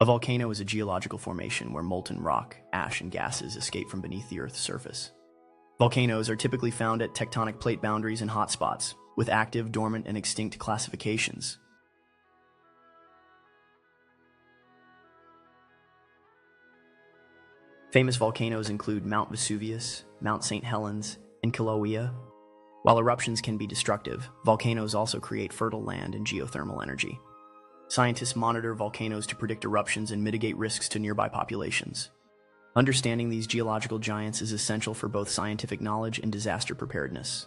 A volcano is a geological formation where molten rock, ash, and gases escape from beneath the Earth's surface. Volcanoes are typically found at tectonic plate boundaries and hotspots, with active, dormant, and extinct classifications. Famous volcanoes include Mount Vesuvius, Mount St. Helens, and Kilauea. While eruptions can be destructive, volcanoes also create fertile land and geothermal energy. Scientists monitor volcanoes to predict eruptions and mitigate risks to nearby populations. Understanding these geological giants is essential for both scientific knowledge and disaster preparedness.